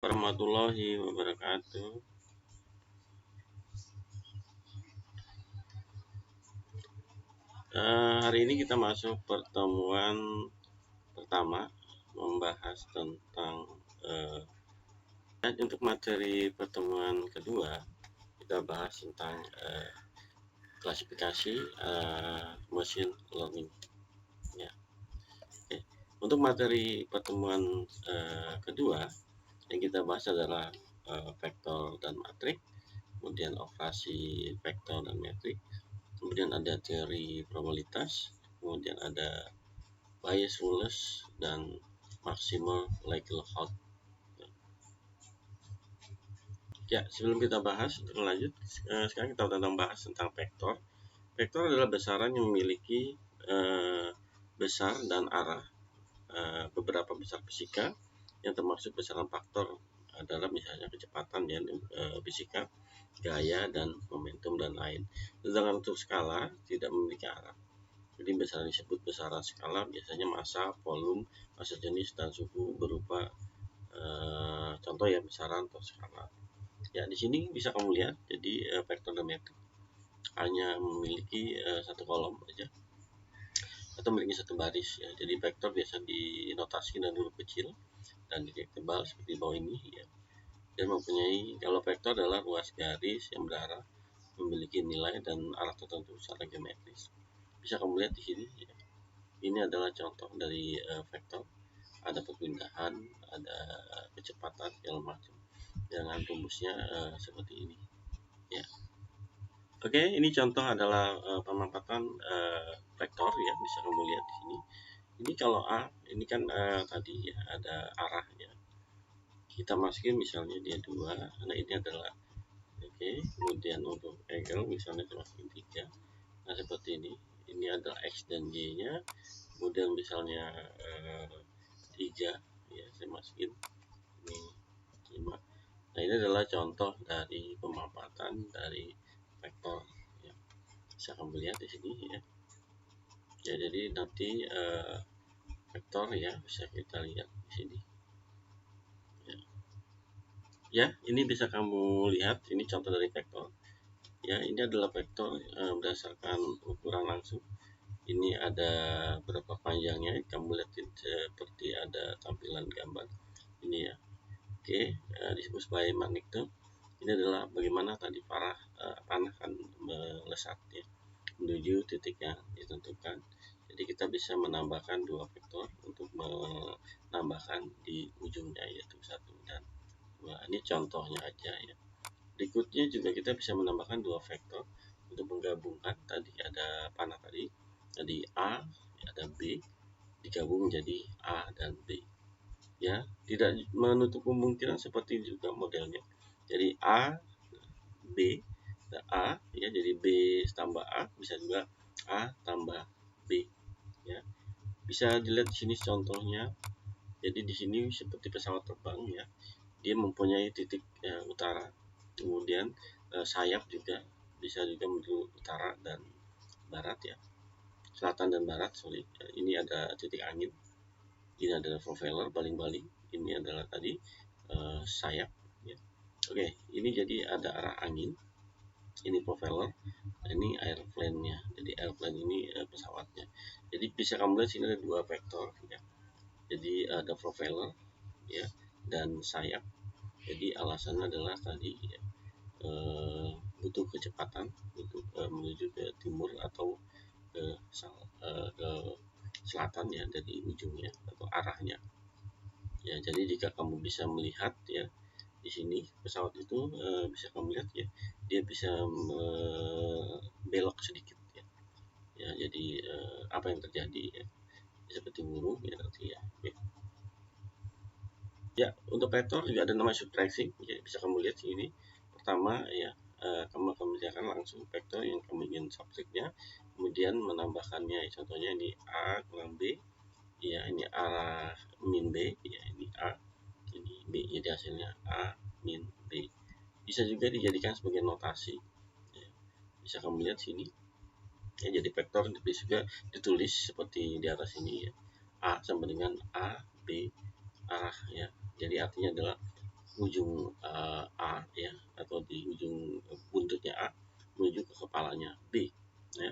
warahmatullahi wabarakatuh. Hari ini kita masuk pertemuan pertama, membahas tentang untuk materi pertemuan kedua kita bahas tentang klasifikasi machine learning. Ya. Oke. Untuk materi pertemuan kedua yang kita bahas adalah vektor dan matrik, kemudian operasi vektor dan metrik, kemudian ada teori probabilitas, kemudian ada Bayes Wallace dan maximal likelihood. Ya, sebelum kita bahas untuk lanjut, sekarang kita bahas tentang vektor. Vektor adalah besaran yang memiliki besar dan arah beberapa besar fisika yang termasuk besaran faktor adalah misalnya kecepatan dan fisika, gaya, dan momentum dan lain. Sedangkan untuk skala tidak memiliki arah. Jadi besaran disebut besaran skala, biasanya massa, volume, massa jenis, dan suhu berupa contoh ya besaran atau skala. Ya, di sini bisa kamu lihat, jadi vektor dan metrik hanya memiliki satu kolom saja atau memiliki satu baris ya. Jadi vektor biasa dinotasi dengan huruf kecil dan titik tebal seperti bawah ini ya. Dan mempunyai, kalau vektor adalah ruas garis yang berarah, memiliki nilai dan arah tertentu secara geometris. Bisa kamu lihat di sini ya. Ini adalah contoh dari vektor. Ada perpindahan, ada kecepatan segala macam. Dengan rumusnya seperti ini ya. Oke, ini contoh adalah pemanfaatan vektor ya, bisa kamu lihat di sini. Ini kalau A, ini kan tadi ya ada arahnya. Kita masukin misalnya dia 2, nah ini adalah oke, kemudian untuk angle misalnya kita masukin 3. Nah, seperti ini. Ini adalah X dan Y-nya. Kemudian misalnya 3 ya, saya masukin ini 5. Nah, ini adalah contoh dari pemanfaatan dari vektor ya. Bisa kamu lihat di sini ya. Ya, jadi nanti vektor ya bisa kita lihat di sini. Ya, ini bisa kamu lihat, ini contoh dari vektor. Ya, ini adalah vektor berdasarkan ukuran langsung. Ini ada berapa panjangnya, kamu lihat seperti ada tampilan gambar. Ini ya. Oke, disebut sebagai magnitude. Ini adalah bagaimana tadi panah kan melesat ya, menuju titik yang ditentukan. Jadi kita bisa menambahkan dua vektor untuk menambahkan di ujungnya, yaitu 1 dan 2. Ini contohnya aja ya. Berikutnya juga kita bisa menambahkan dua vektor untuk menggabungkan, tadi ada panah tadi A, ada B, digabung menjadi A dan B. Ya, tidak menutup kemungkinan seperti juga modelnya. Jadi A, B, dan A ya, jadi B tambah A, bisa juga A tambah B ya. Bisa dilihat di sini contohnya. Jadi di sini seperti pesawat terbang ya. Dia mempunyai titik utara. Kemudian sayap juga bisa juga menuju utara dan barat ya. Selatan dan barat, sorry. Ini ada titik angin. Ini adalah propeller, baling-baling. Ini adalah tadi sayap ya. Oke, ini jadi ada arah angin. Ini propeller, ini airplane-nya. Jadi airplane ini pesawatnya. Jadi bisa kamu lihat sini ada dua vektor ya. Jadi ada propeller ya dan sayap. Jadi alasannya adalah tadi ya, butuh kecepatan untuk menuju ke timur atau ke selatan ya, dari ujungnya atau arahnya ya. Jadi jika kamu bisa melihat ya di sini pesawat itu bisa kamu lihat ya, dia bisa belok sedikit ya. Ya, jadi apa yang terjadi ya, seperti burung ya nanti ya. Oke. Ya, untuk vektor juga ada namanya subtraction ya, bisa kamu lihat sini. Pertama ya, kamu akan mengerjakan langsung vektor yang kamu ingin subtract-nya, kemudian menambahkannya. Contohnya ini A kurang B ya, ini arah min B ya, ini A, ini B, jadi hasilnya A min B. Bisa juga dijadikan sebagai notasi ya. Bisa kamu lihat sini ya, jadi vektor bisa juga ditulis seperti di atas ini ya, A sama dengan A B arah ya. Jadi artinya adalah ujung A ya, atau di ujung buntutnya A menuju ke kepalanya B ya,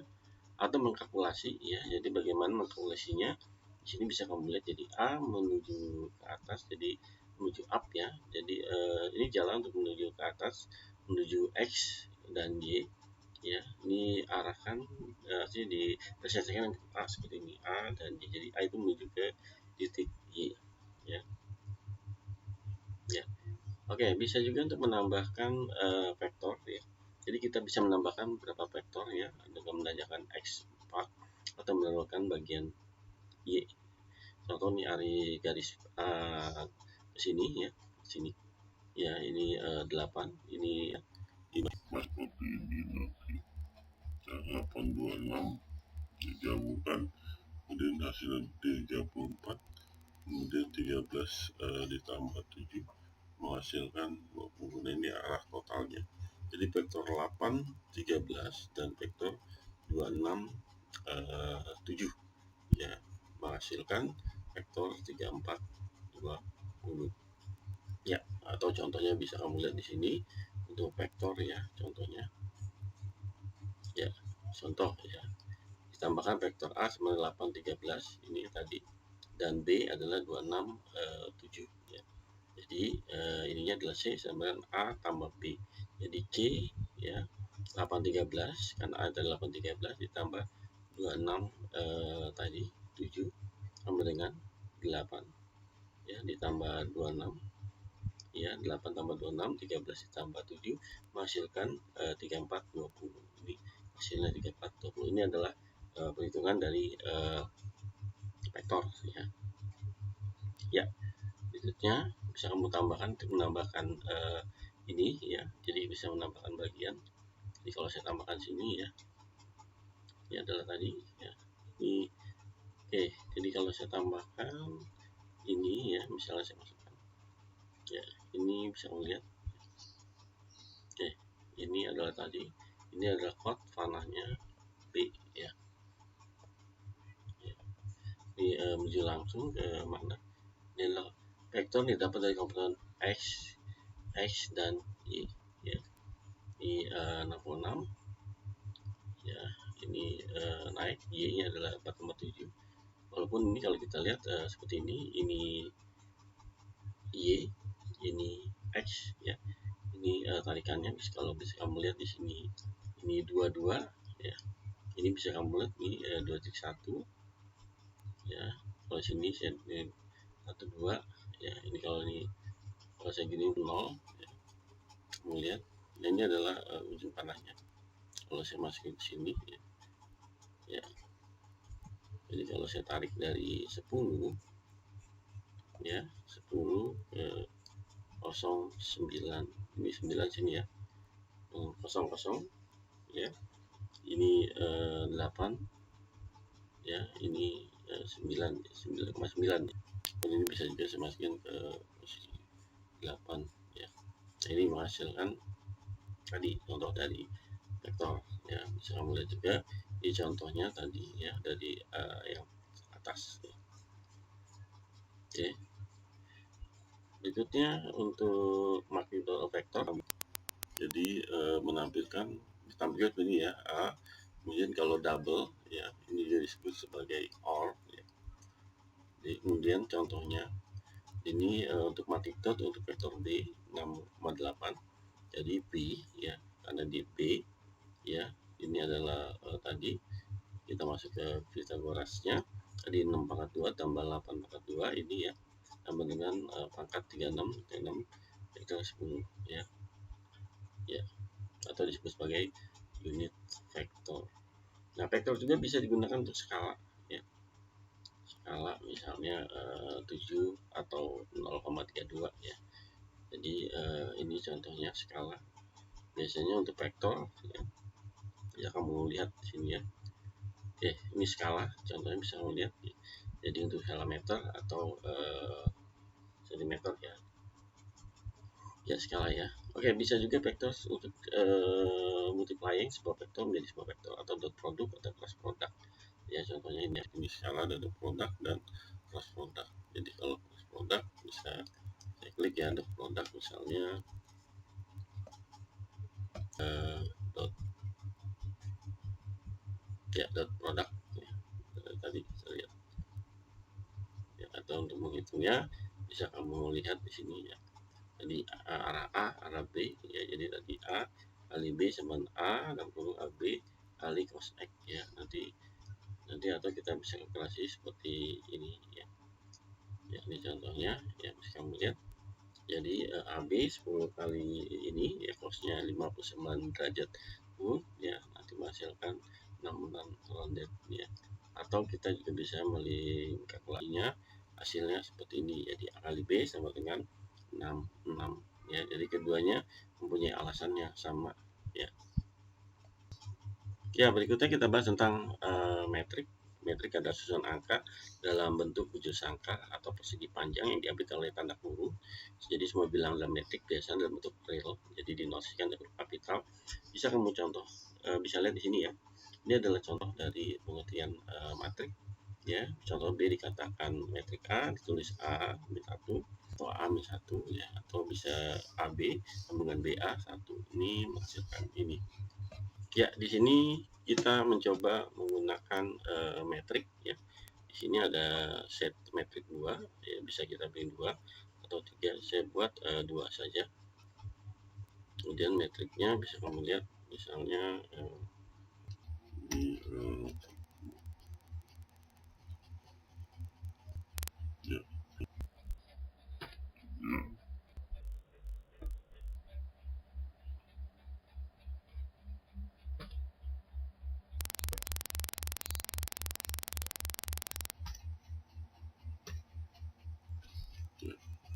atau mengkalkulasi ya. Jadi bagaimana mengkalkulasinya? Di sini bisa kamu lihat, jadi A menuju ke atas, jadi menuju up ya. Jadi ini jalan untuk menuju ke atas, menuju X dan Y ya. Ini arahkan sini dipresentasikan A seperti ini, A dan Y. Jadi A itu menuju ke titik Y ya. Ya. Oke, bisa juga untuk menambahkan vektor ya. Jadi kita bisa menambahkan beberapa vektor ya dengan menanyakan X 4 atau menambahkan bagian Y. Contoh nih dari garis ke sini ya, sini ya, ini 8 ini ya. Ini seperti ini nanti 826 digabungkan, kemudian hasilnya 34, kemudian 13 ditambah 7 menghasilkan 20. Nah, ini arah totalnya. Jadi vektor 8, 13 dan vektor 26, 7 ya, menghasilkan vektor 34, 20 ya. Atau contohnya bisa kamu lihat di sini untuk vektor ya, contohnya ya, contoh ya, ditambahkan vektor A sama 8, 13 ini tadi, dan B adalah 26, 7 ya. Jadi ininya adalah C sama dengan A tambah B. Jadi C ya 8, 13 karena A adalah 8, 13 ditambah 26 tadi 7 sama dengan 8 ya, ditambah 26 ya, 8 tambah 26, 13 ditambah 7 menghasilkan 34, 20. Ini hasilnya 34, 20. Ini adalah perhitungan dari vektor ya. Ya, berikutnya bisa kamu tambahkan untuk menambahkan ini ya. Jadi bisa menambahkan bagian. Jadi kalau saya tambahkan sini ya, ini adalah tadi ya. Ini oke. Jadi kalau saya tambahkan ini ya, misalnya saya masukkan ya, ini bisa kamu lihat. Oke, ini adalah tadi, ini adalah kode panahnya B ya. Ini menuju langsung ke mana? Ini adalah vektor yang dapat dari komponen X, X dan Y ya. Ini 66 ya, ini naik, Y nya adalah 4,7. Walaupun ini kalau kita lihat seperti ini Y, ini X ya. Ini tarikannya bisa, kalau bisa kamu lihat di sini ini 22 ya. Ini bisa kamu lihat ini 2.1 ya. Kalau sini saya 12 ya. Ini kalau saya gini 0 ya. Kamu lihat, dan ini adalah ujung panahnya. Kalau saya masukin ke sini ya. Ya. Jadi kalau saya tarik dari 10 ya, 10 ke 09, ini 9 sini ya, 00 ya, ini 8 ya, ini 9,9 ya. Dan ini bisa juga saya masukin ke posisi 8 ya. Nah, ini menghasilkan tadi contoh dari vektor ya. Bisa kamu lihat juga di contohnya tadi ya, dari yang atas ya. Oke, berikutnya untuk magnitudo vektor. Jadi ditampilkan ini ya, A, kemudian kalau double ya ini disebut sebagai OR ya. Jadi kemudian contohnya ini untuk magnitudo untuk vektor B 6,8. Jadi B ya, karena di B ya, ini adalah tadi kita masuk ke Pitagorasnya, tadi 6 pangkat 2 tambah 8 pangkat 2 ini ya, tambah dengan pangkat 36 vektor 10 ya. Ya, atau disebut sebagai unit vektor. Nah, vektor juga bisa digunakan untuk skala ya. Skala misalnya 7 atau 0,32 ya. Jadi ini contohnya skala. Biasanya untuk vektor ya, ya kamu lihat di sini ya. Oke, ini skala, contohnya bisa kamu lihat. Jadi untuk skala meter atau sentimeter ya. Ya, skala ya. Oke, bisa juga vektor untuk multiplying sebuah vektor menjadi sebuah vektor, atau dot produk atau cross product ya. Contohnya ini skala ada dot produk dan cross product. Jadi kalau cross product bisa saya klik ya dot produk misalnya dot produk ya, tadi saya lihat ya, atau untuk menghitungnya bisa kamu lihat di sini ya. Jadi arah A, arah B ya, jadi tadi A kali B sama A dan kurung AB kali cos X ya. Nanti atau kita bisa kalkulasi seperti ini ya. Ya, ini contohnya ya, bisa kamu lihat. Jadi AB 10 kali ini ya, cosnya 59 derajat pun ya, nanti menghasilkan 66 rondet ya. Atau kita juga bisa kalkulasinya, hasilnya seperti ini. Jadi A kali B sama dengan 66 ya. Jadi keduanya mempunyai alasan yang sama ya. Ya, berikutnya kita bahas tentang metrik. Metrik adalah susunan angka dalam bentuk bujur sangkar atau persegi panjang yang diambil oleh tanda kurung. Jadi semua bilangan dalam metrik biasanya dalam bentuk real, jadi dinotasikan dengan kapital. Bisa kamu contoh, bisa lihat di sini ya. Ini adalah contoh dari pengertian metrik. Ya, contoh B dikatakan metrik A, ditulis A min 1 atau A min 1 ya, atau bisa AB sambungan BA 1. Ini menghasilkan ini. Ya, di sini kita mencoba menggunakan metrik ya. Di sini ada set metrik 2 ya, bisa kita pilih 2 atau 3. Saya buat 2 saja. Kemudian metriknya bisa kamu lihat misalnya di ya,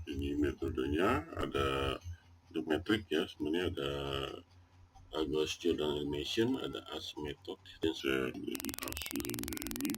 ini metodenya ada untuk metrik ya, sebenarnya ada Gaussian dan animation, ada as method dan saya dari hasilnya ini